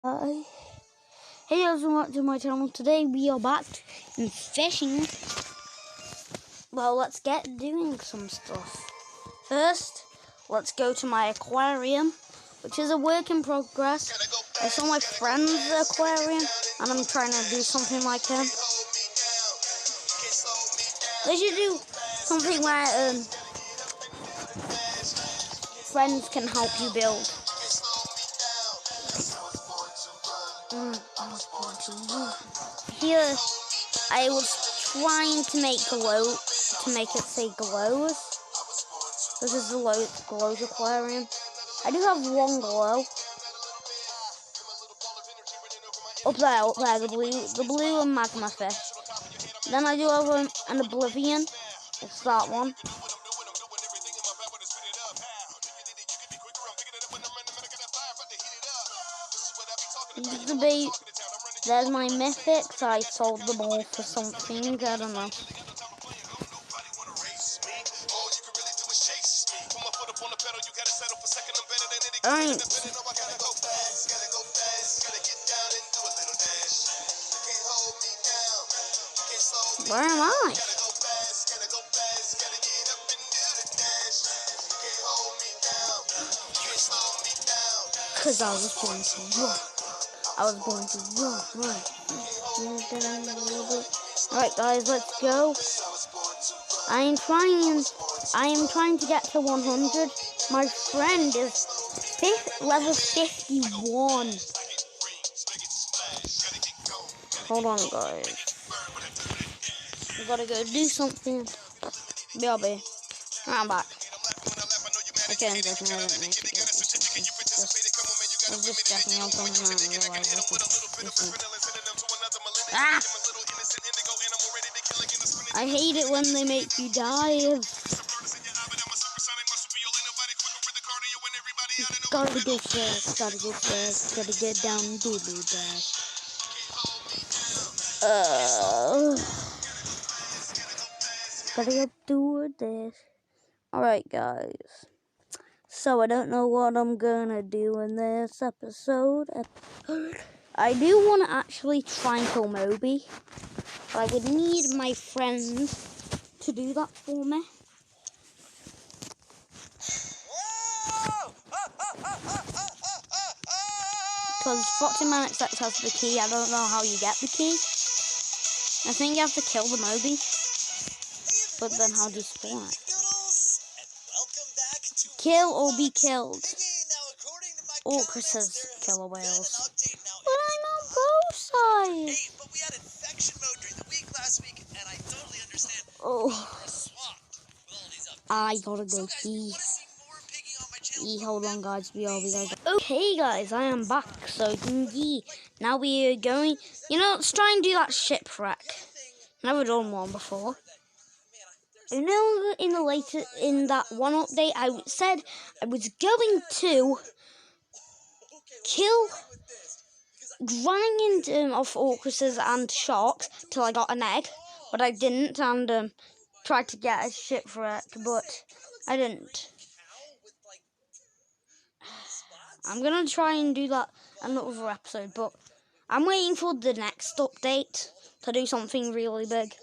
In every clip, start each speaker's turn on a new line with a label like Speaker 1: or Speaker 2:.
Speaker 1: Hey guys, welcome to my channel. Today we are back in fishing. Well, let's get doing some stuff. First, let's go to my aquarium, which is a work in progress. I saw my friend's aquarium, and I'm trying to do something like him. They should do something where friends can help you build. Here, I was trying to make make it say glows. This is the glows aquarium. I do have one glow. Up there, the blue and magma fish. Then I do have an oblivion. It's that one. There's my mythics. I sold them all for something. I don't know. Alright. Where am I? Because I was born to run. Alright guys, let's go. I am trying to get to 100. My friend is level 51. Hold on guys. We gotta go do something. BRB. I'm back. Okay, I'm joking. I don't need to do I was just checking out something and I realized Ah! I hate it when they make you die. Gotta go fast, gotta get down and do that. Gotta get through this. Alright guys. So I don't know what I'm gonna do in this episode. I do want to actually try and kill Moby. But I would need my friend to do that for me. Because Foxyman Accept has the key. I don't know how you get the key. I think you have to kill the Moby. But then how do you spawn it? Kill or be killed. Orcas killer whales. But I'm on both sides.
Speaker 2: But we had infection mode during the week last week, and I totally understand.
Speaker 1: Oh. I gotta go pee. Hold on guys, Okay guys, I am back. So now we are going, let's try and do that shipwreck. Never done one before. In that one update I said I was going to kill grind of orcas and sharks till I got an egg, but I didn't, and tried to get a shipwreck, but I didn't. I'm gonna try and do that another episode, but I'm waiting for the next update to do something really big.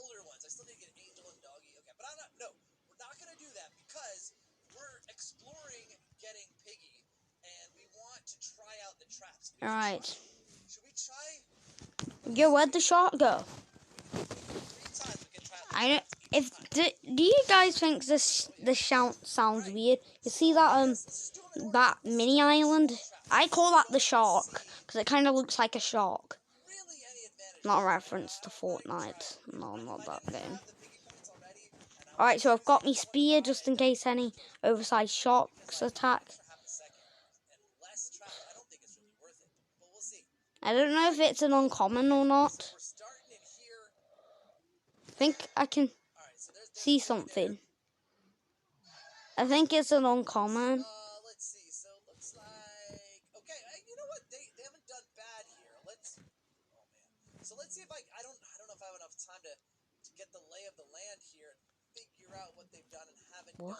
Speaker 1: Alright. Yo, where'd the shark go? Do you guys think this shout sounds weird? You see that mini island? I call that the shark because it kind of looks like a shark. Not a reference to Fortnite. No, not that game. Alright, so I've got me spear just in case any oversized sharks attack. I don't know if it's an uncommon or not. I think I can see something. I think it's an uncommon.
Speaker 2: Let's see. So it looks like okay. You know what? They haven't done bad here. So let's see if I don't know if I have enough time to get the lay of the land here and figure out what they've done and haven't done.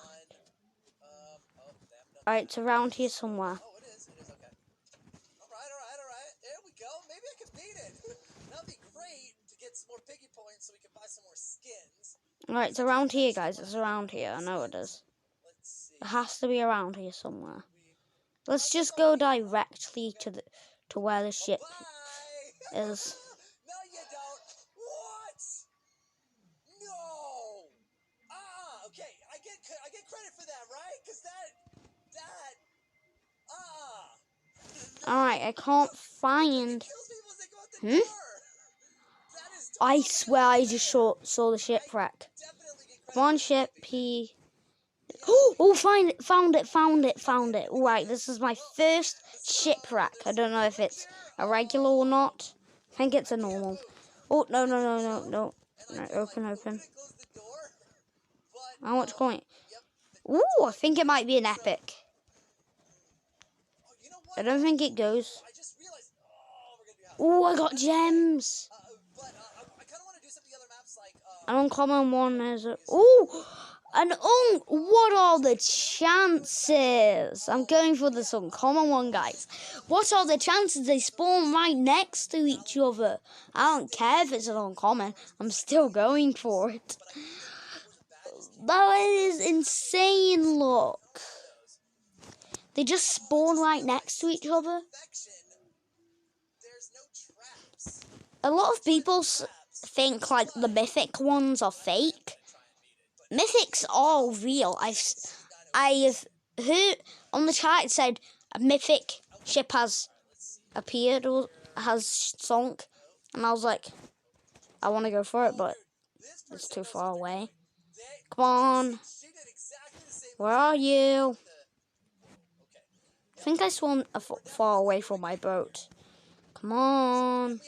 Speaker 1: Alright, it's around here somewhere.
Speaker 2: Oh, it is. Okay. All right. so we can buy some more skins.
Speaker 1: Alright, it's around here, guys. It's around here. I know it is.
Speaker 2: Let's see.
Speaker 1: It has to be around here somewhere. Let's just go directly to where the ship
Speaker 2: Bye.
Speaker 1: is.
Speaker 2: No, you don't. What? No. Okay. I get credit for that, right? Because that.
Speaker 1: Alright, I can't find.
Speaker 2: Kills people as they go out the
Speaker 1: Hmm?
Speaker 2: door. That is
Speaker 1: I
Speaker 2: totally
Speaker 1: swear I
Speaker 2: unfair.
Speaker 1: just saw the shipwreck.
Speaker 2: Definitely get credit
Speaker 1: Come on,
Speaker 2: for
Speaker 1: ship.
Speaker 2: saving
Speaker 1: P.
Speaker 2: that.
Speaker 1: Oh, found it. Right, this is my first shipwreck. I don't know if it's a regular or not. I think it's a normal. Oh, no. No, open.
Speaker 2: And close the door. But
Speaker 1: How much coin?
Speaker 2: yep.
Speaker 1: Ooh, I think it might be an epic.
Speaker 2: Oh, you know what?
Speaker 1: I don't think it goes.
Speaker 2: I just realized. We're gonna do
Speaker 1: Ooh, I got gems.
Speaker 2: But I kind of want to do some of the other maps like.
Speaker 1: An uncommon one is a... Ooh! What are the chances? I'm going for this uncommon one, guys. What are the chances they spawn right next to each other? I don't care if it's an uncommon. I'm still going for it. That is insane, look. They just spawn right next to each other.
Speaker 2: There's no traps.
Speaker 1: A lot of people think like the mythic ones are fake. Mythics are real. I've heard on the chat it said a mythic ship has appeared or has sunk, and I was like, I want to go for it, but it's too far away. Come on, where are you? I think I swam far away from my boat. Come on,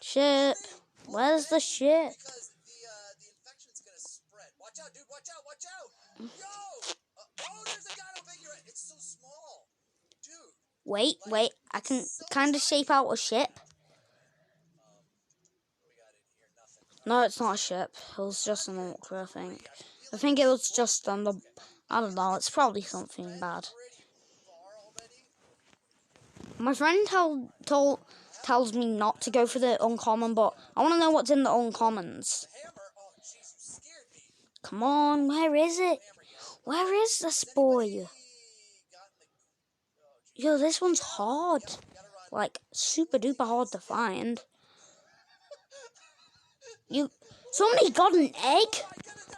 Speaker 1: ship. Where's the ship?
Speaker 2: Watch out, dude! Watch out! Yo! There's a dino figure. It's so small, dude.
Speaker 1: Wait. I can kind of shape out a ship. No, it's not a ship. It was just an orca, I think. I think it was just I don't know. It's probably something bad. My friend tells me not to go for the uncommon, but I want to know what's in the uncommons. Come on, where is it? Where is this boy? Yo, this one's hard. Like, super duper hard to find. Somebody got an egg?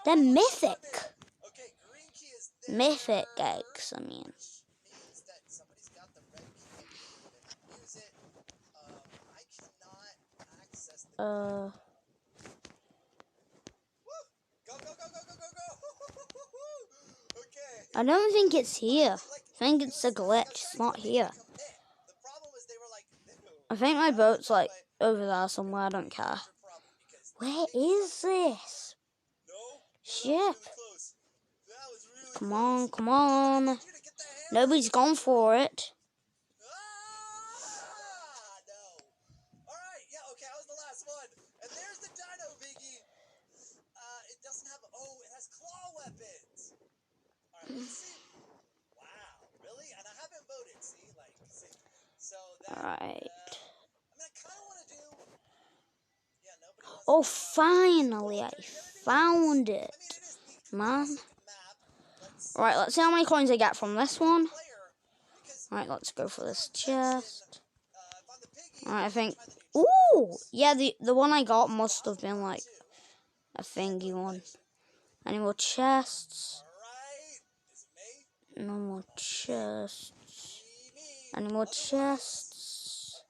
Speaker 1: They're mythic. Mythic eggs, I mean. I don't think it's here. I think it's a glitch. It's not here. I think my boat's like over there somewhere. I don't care. Where is this ship? Come on. Nobody's gone for it.
Speaker 2: Alright, yeah, okay, I was the last one. And there's the dino biggie. It doesn't have, it has claw weapons. Alright, let's see. Wow, really? And I haven't voted, see? So that,
Speaker 1: Alright.
Speaker 2: I kind of want to do, nobody wants
Speaker 1: Oh, finally, I found it, man. Alright, let's see how many coins I get from this one. Alright, let's go for this chest. Alright, I think... Ooh! Yeah, the one I got must have been like a thingy one. Any more chests? No more chests. Any more chests?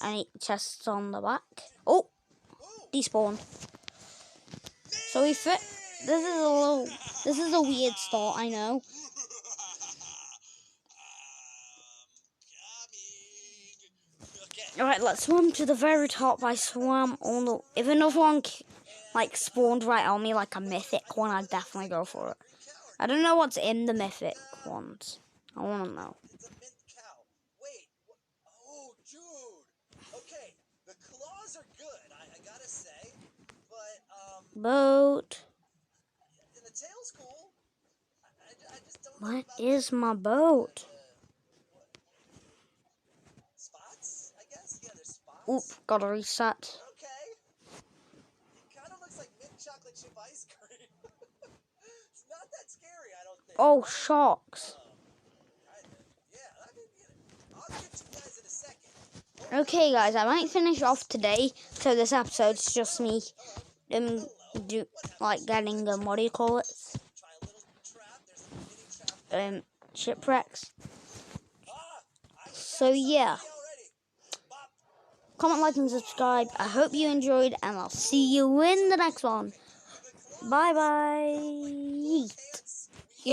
Speaker 1: Any chests on the back? Oh! Despawned. So we fit. This is a weird start, I know. Alright, let's swim to the very top. I swam on the... If another one like spawned right on me, like a mythic one, I'd definitely go for it. I don't know what's in the mythic ones. I want to know.
Speaker 2: It's a mint cow. Wait. Oh, dude. Okay. The claws are good, I gotta say. But,
Speaker 1: Boat.
Speaker 2: And the tail's cool. I just don't know
Speaker 1: What
Speaker 2: about
Speaker 1: is my boat?
Speaker 2: spots, I guess? Yeah, there's spots.
Speaker 1: Oop, gotta reset.
Speaker 2: Okay.
Speaker 1: Oh, sharks.
Speaker 2: Kinda. Yeah, I mean, I'll get you guys in a second.
Speaker 1: Okay, guys, I might finish off today. So this episode's just me, getting what do you call it?
Speaker 2: Try a little trap. There's a mini trap.
Speaker 1: Shipwrecks.
Speaker 2: I
Speaker 1: So yeah,
Speaker 2: already. Bop.
Speaker 1: comment, like, and subscribe. I hope you enjoyed, and I'll see you in the next one. Bye bye.